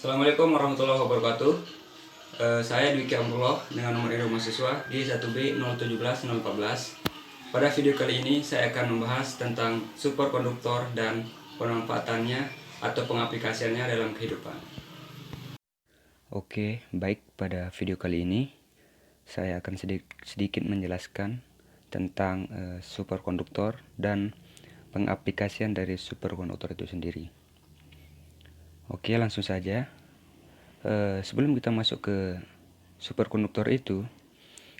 Assalamualaikum warahmatullahi wabarakatuh. Saya Dwiki Amrullah dengan nomor induk mahasiswa di 1B017014. Pada video kali ini saya akan membahas tentang superkonduktor dan pemanfaatannya atau pengaplikasiannya dalam kehidupan. Oke, baik, pada video kali ini saya akan sedikit menjelaskan tentang superkonduktor dan pengaplikasian dari superkonduktor itu sendiri. Oke, langsung saja. Sebelum kita masuk ke superkonduktor itu,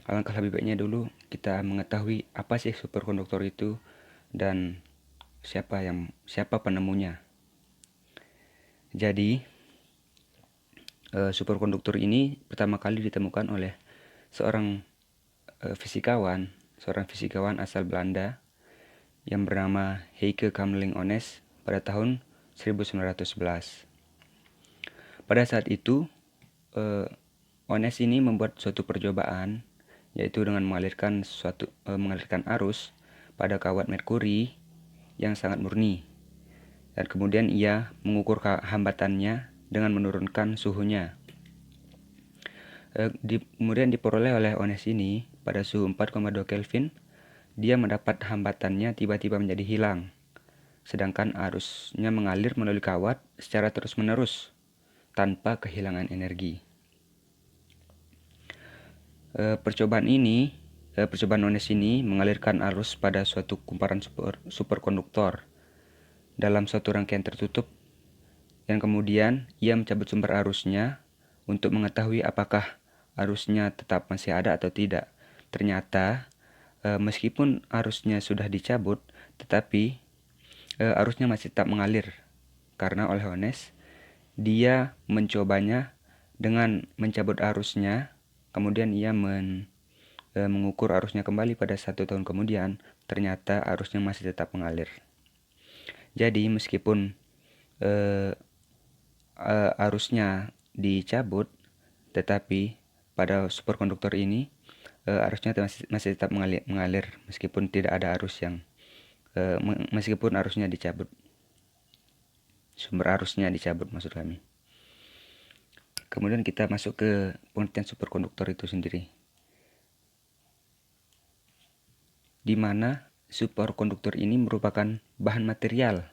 alangkah lebih baiknya dulu kita mengetahui apa sih superkonduktor itu dan siapa penemunya. Jadi, superkonduktor ini pertama kali ditemukan oleh seorang fisikawan asal Belanda yang bernama Heike Kamerlingh Onnes pada tahun 1911. Pada saat itu, Onnes ini membuat suatu percobaan, yaitu dengan mengalirkan arus pada kawat merkuri yang sangat murni, dan kemudian ia mengukur hambatannya dengan menurunkan suhunya. Kemudian diperoleh oleh Onnes ini pada suhu 4,2 Kelvin, dia mendapat hambatannya tiba-tiba menjadi hilang, sedangkan arusnya mengalir melalui kawat secara terus-menerus tanpa kehilangan energi. Percobaan Onnes ini mengalirkan arus pada suatu kumparan superkonduktor dalam suatu rangkaian tertutup, dan kemudian ia mencabut sumber arusnya untuk mengetahui apakah arusnya tetap masih ada atau tidak. Ternyata meskipun arusnya sudah dicabut, tetapi arusnya masih tetap mengalir, karena oleh Onnes dia mencobanya dengan mencabut arusnya, kemudian ia mengukur arusnya kembali pada 1 tahun kemudian, ternyata arusnya masih tetap mengalir. Jadi meskipun arusnya dicabut, tetapi pada superkonduktor ini arusnya masih tetap mengalir meskipun tidak ada arus meskipun arusnya dicabut. Sumber arusnya dicabut maksud kami. Kemudian kita masuk ke pengertian superkonduktor itu sendiri, di mana superkonduktor ini merupakan bahan material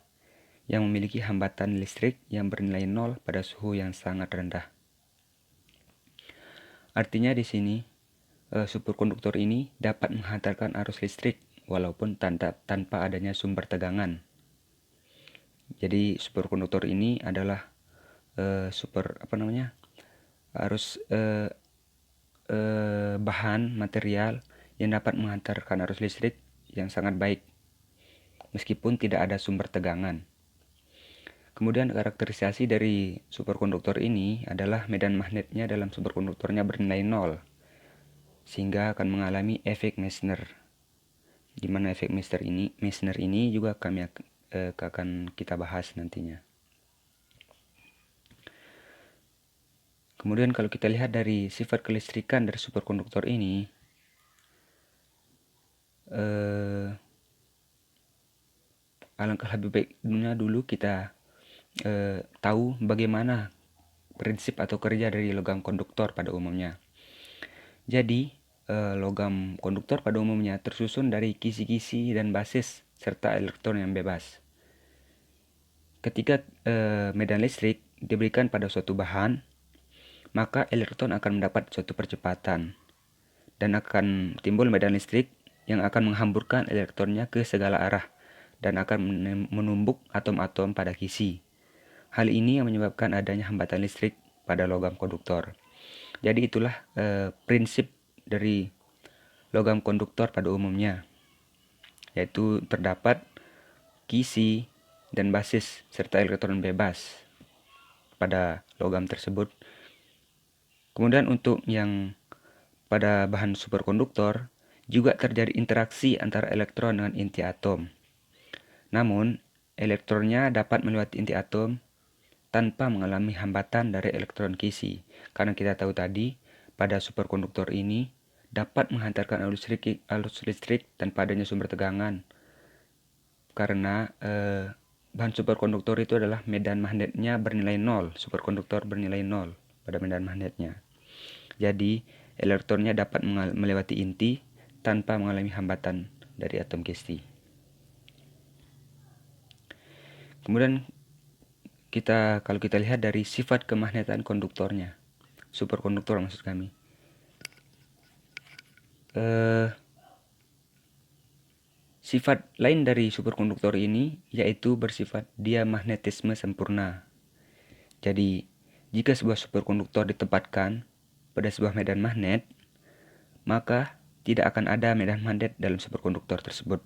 yang memiliki hambatan listrik yang bernilai 0 pada suhu yang sangat rendah. Artinya di sini superkonduktor ini dapat menghantarkan arus listrik walaupun tanpa adanya sumber tegangan. Jadi superkonduktor ini adalah bahan material yang dapat menghantarkan arus listrik yang sangat baik meskipun tidak ada sumber tegangan. Kemudian karakterisasi dari superkonduktor ini adalah medan magnetnya dalam superkonduktornya bernilai 0, sehingga akan mengalami efek Meissner. Di mana efek Meissner ini juga akan kita bahas nantinya. Kemudian kalau kita lihat dari sifat kelistrikan dari superkonduktor ini, alangkah lebih baiknya dulu kita tahu bagaimana prinsip atau kerja dari logam konduktor pada umumnya. Jadi, logam konduktor pada umumnya tersusun dari kisi-kisi dan basis serta elektron yang bebas. Ketika medan listrik diberikan pada suatu bahan, maka elektron akan mendapat suatu percepatan dan akan timbul medan listrik yang akan menghamburkan elektronnya ke segala arah dan akan menumbuk atom-atom pada kisi. Hal ini yang menyebabkan adanya hambatan listrik pada logam konduktor. Jadi itulah prinsip dari logam konduktor pada umumnya, yaitu terdapat kisi dan basis serta elektron bebas pada logam tersebut. Kemudian untuk yang pada bahan superkonduktor juga terjadi interaksi antara elektron dengan inti atom. Namun, elektronnya dapat melewati inti atom tanpa mengalami hambatan dari elektron kisi. Karena kita tahu tadi, pada superkonduktor ini dapat menghantarkan arus listrik tanpa adanya sumber tegangan. Karena bahan superkonduktor itu adalah medan magnetnya bernilai 0, superkonduktor bernilai 0 pada medan magnetnya. Jadi, elektronnya dapat melewati inti tanpa mengalami hambatan dari atom Ke. Kemudian kalau kita lihat dari sifat kemagnetan konduktornya, superkonduktor maksud kami. Sifat lain dari superkonduktor ini yaitu bersifat diamagnetisme sempurna. Jadi, jika sebuah superkonduktor ditempatkan pada sebuah medan magnet, maka tidak akan ada medan magnet dalam superkonduktor tersebut.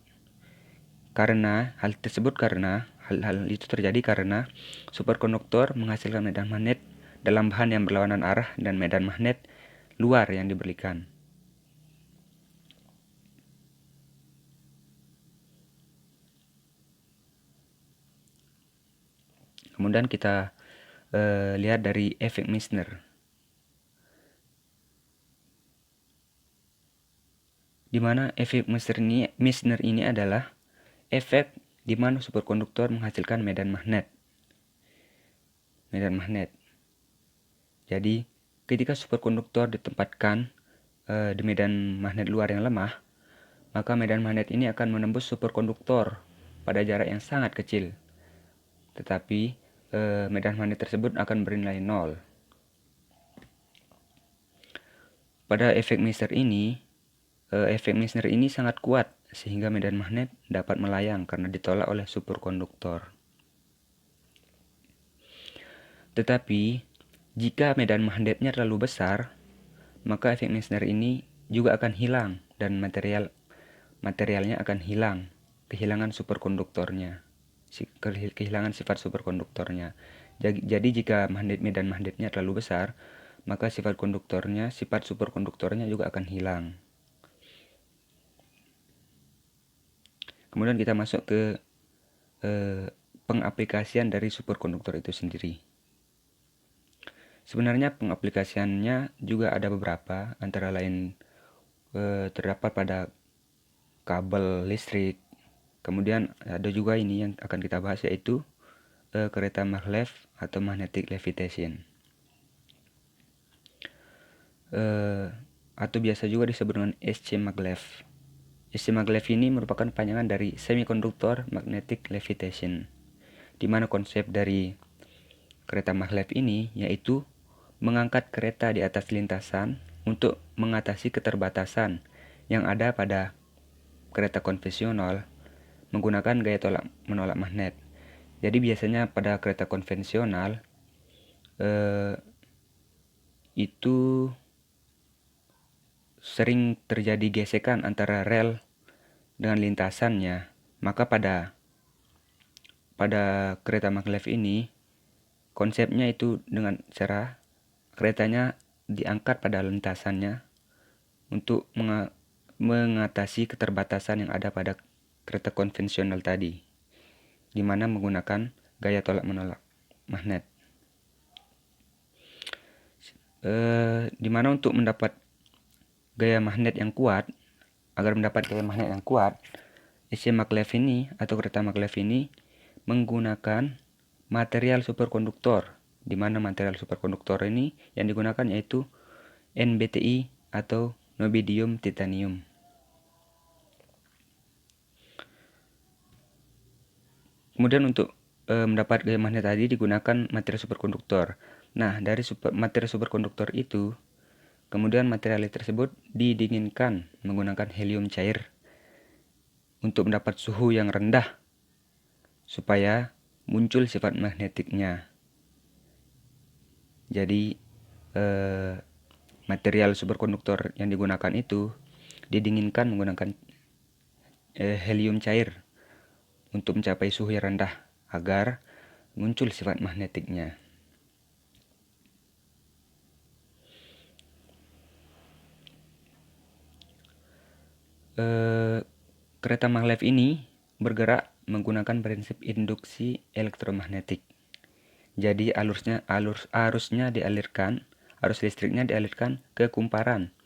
Hal itu terjadi karena superkonduktor menghasilkan medan magnet dalam bahan yang berlawanan arah dan medan magnet luar yang diberikan. Kemudian kita lihat dari efek Meissner, di mana efek Meissner ini adalah efek di mana superkonduktor menghasilkan medan magnet. Jadi, ketika superkonduktor ditempatkan di medan magnet luar yang lemah, maka medan magnet ini akan menembus superkonduktor pada jarak yang sangat kecil. Tetapi medan magnet tersebut akan bernilai 0. Pada efek Meissner ini sangat kuat sehingga medan magnet dapat melayang karena ditolak oleh superkonduktor. Tetapi jika medan magnetnya terlalu besar, maka efek Meissner ini juga akan hilang dan materialnya akan hilang, kehilangan sifat superkonduktornya. Jadi jika medan magnetnya terlalu besar, maka sifat superkonduktornya juga akan hilang. Kemudian kita masuk ke pengaplikasian dari superkonduktor itu sendiri. Sebenarnya pengaplikasiannya juga ada beberapa, antara lain terdapat pada kabel listrik. Kemudian ada juga ini yang akan kita bahas, yaitu kereta maglev atau magnetic levitation. Atau biasa juga disebut dengan SC maglev. SC maglev ini merupakan panjangan dari semiconductor magnetic levitation, di mana konsep dari kereta maglev ini yaitu mengangkat kereta di atas lintasan untuk mengatasi keterbatasan yang ada pada kereta konvensional menggunakan gaya tolak menolak magnet. Jadi biasanya pada kereta konvensional itu sering terjadi gesekan antara rel dengan lintasannya. Maka pada kereta maglev ini konsepnya itu dengan cara keretanya diangkat pada lintasannya untuk mengatasi keterbatasan yang ada pada kereta konvensional tadi, di mana menggunakan gaya tolak menolak magnet. Di mana untuk mendapat gaya magnet yang kuat, SC maglev ini atau kereta maglev ini menggunakan material superkonduktor, di mana material superkonduktor ini yang digunakan yaitu NBTI atau niobidium titanium. Kemudian untuk mendapat gaya magnet tadi digunakan material superkonduktor. Nah, dari material superkonduktor itu, kemudian material tersebut didinginkan menggunakan helium cair untuk mendapat suhu yang rendah supaya muncul sifat magnetiknya. Jadi material superkonduktor yang digunakan itu didinginkan menggunakan helium cair untuk mencapai suhu yang rendah agar muncul sifat magnetiknya. Kereta maglev ini bergerak menggunakan prinsip induksi elektromagnetik. Jadi arus listriknya dialirkan ke kumparan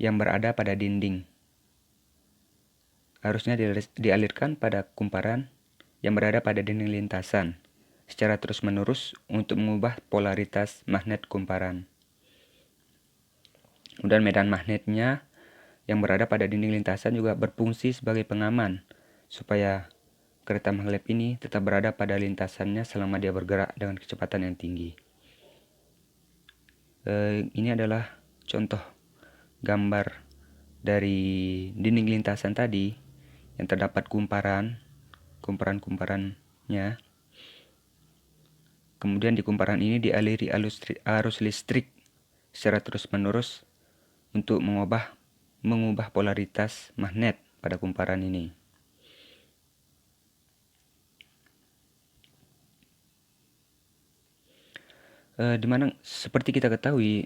yang berada pada dinding. Arusnya dialirkan pada kumparan yang berada pada dinding lintasan secara terus-menerus untuk mengubah polaritas magnet kumparan. Kemudian medan magnetnya yang berada pada dinding lintasan juga berfungsi sebagai pengaman supaya kereta maglev ini tetap berada pada lintasannya selama dia bergerak dengan kecepatan yang tinggi. Ini adalah contoh gambar dari dinding lintasan tadi yang terdapat kumparan-kumparannya. Kemudian di kumparan ini dialiri arus listrik secara terus-menerus untuk mengubah polaritas magnet pada kumparan ini. Dimana seperti kita ketahui,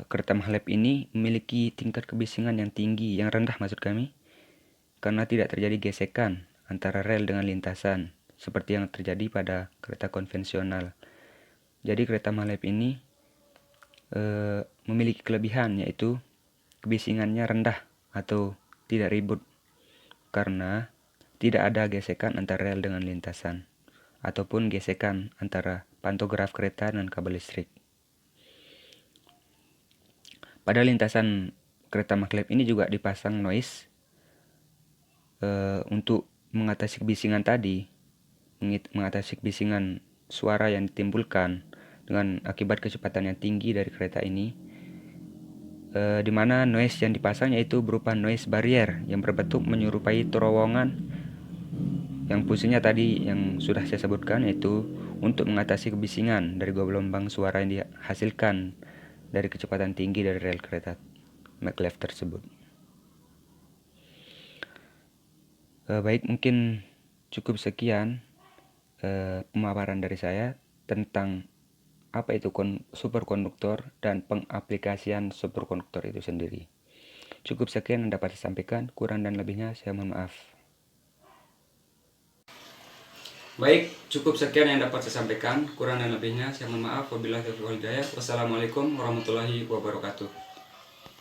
kereta maglev ini memiliki tingkat kebisingan yang tinggi, yang rendah maksud kami, karena tidak terjadi gesekan antara rel dengan lintasan seperti yang terjadi pada kereta konvensional. Jadi kereta maglev ini memiliki kelebihan, yaitu kebisingannya rendah atau tidak ribut karena tidak ada gesekan antara rel dengan lintasan ataupun gesekan antara pantograf kereta dan kabel listrik. Pada lintasan kereta maglev ini juga dipasang noise untuk mengatasi kebisingan tadi, mengatasi kebisingan suara yang ditimbulkan dengan akibat kecepatan yang tinggi dari kereta ini, di mana noise yang dipasang yaitu berupa noise barrier yang berbentuk menyerupai terowongan yang fungsinya tadi yang sudah saya sebutkan, yaitu untuk mengatasi kebisingan dari gelombang suara yang dihasilkan dari kecepatan tinggi dari rel kereta maglev tersebut. Baik, mungkin cukup sekian pemaparan dari saya tentang apa itu superkonduktor dan pengaplikasian superkonduktor itu sendiri. Cukup sekian yang dapat saya sampaikan, kurang dan lebihnya saya mohon maaf. Baik, cukup sekian yang dapat saya sampaikan, kurang dan lebihnya saya mohon maaf. Wabillahi taufiq wal hidayah. Wassalamualaikum warahmatullahi wabarakatuh.